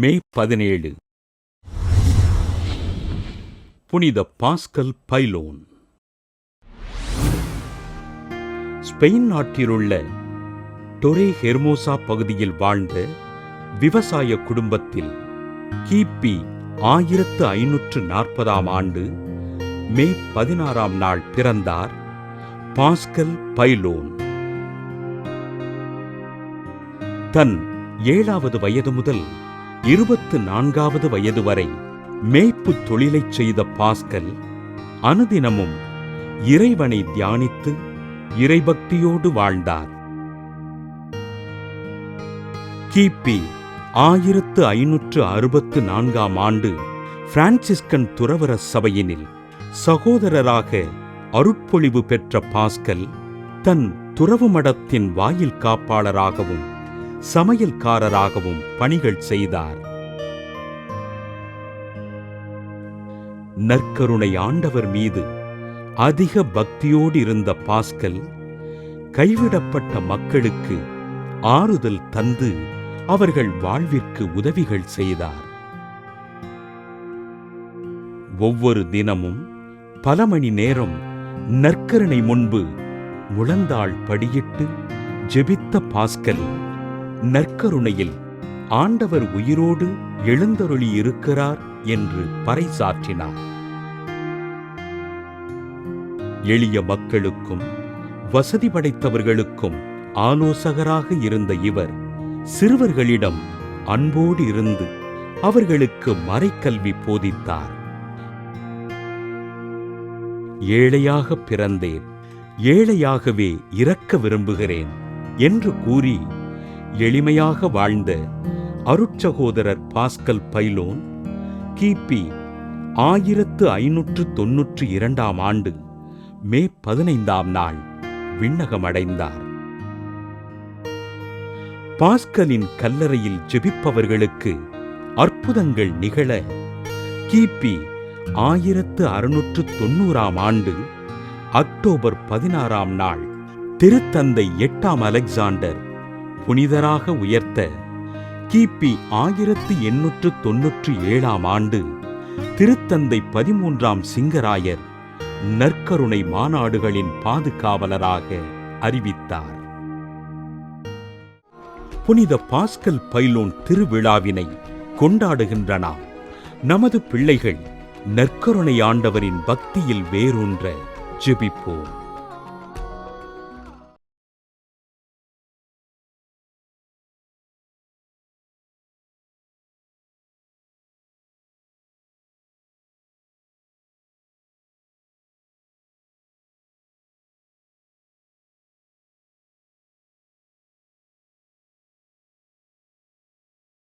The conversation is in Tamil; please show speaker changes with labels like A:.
A: மே 17 புனித பாஸ்கல் பைலோன். ஸ்பெயின் நாட்டிலுள்ள டொரே ஹெர்மோசா பகுதியில் வாழ்ந்த விவசாய குடும்பத்தில் கிபி 1540 ஆண்டு மே 16 பிறந்தார் பாஸ்கல் பைலோன். தன் 7வது வயது முதல் 24வது வயது வரை மேய்ப்பு தொழிலைச் செய்த பாஸ்கல் அனுதினமும் இறைவனை தியானித்து இறைபக்தியோடு வாழ்ந்தார். கிபி 1564 ஆண்டு பிரான்சிஸ்கன் துறவற சபையினில் சகோதரராக அருட்பொழிவு பெற்ற பாஸ்கல் தன் துறவு மடத்தின் வாயில் காப்பாளராகவும் சமையல்காரராகவும் பணிகள் செய்தார். நற்கருணை ஆண்டவர் மீது அதிக பக்தியோடு இருந்த பாஸ்கல் கைவிடப்பட்ட மக்களுக்கு ஆறுதல் தந்து அவர்கள் வாழ்விற்கு உதவிகள் செய்தார். ஒவ்வொரு தினமும் பல மணி நேரம் நற்கருணை முன்பு முழந்தாள் படியிட்டு ஜெபித்த பாஸ்கல் நற்கருணையில் ஆண்டவர் உயிரோடு எழுந்தருளி இருக்கிறார் என்று பறைசாற்றினார். எளிய மக்களுக்கும் வசதி படைத்தவர்களுக்கும் ஆலோசகராக இருந்த இவர் சிறுவர்களிடம் அன்போடு இருந்து அவர்களுக்கு மறைக்கல்வி போதித்தார். ஏழையாக பிறந்தேன், ஏழையாகவே இறக்க விரும்புகிறேன் என்று கூறி எளிமையாக வாழ்ந்த அருட்சகோதரர் பாஸ்கல் பைலோன் கிபி 1592 ஆண்டு மே 15 விண்ணகமடைந்தார். பாஸ்கலின் கல்லறையில் ஜெபிப்பவர்களுக்கு அற்புதங்கள் நிகழ கிபி 1690 ஆண்டு அக்டோபர் 16 திருத்தந்தை 8 அலெக்சாண்டர் புனிதராக உயர்த்த கிபி 1897 ஆண்டு திருத்தந்தை 13 சிங்கராயர் நற்கருணை மாநாடுகளின் பாதுகாவலராக அறிவித்தார். புனித பாஸ்கல் பைலோன் திருவிழாவினை கொண்டாடுகின்ற நாம் நமது பிள்ளைகள் நற்கருணை ஆண்டவரின் பக்தியில் வேரூன்ற ஜெபிப்போம்.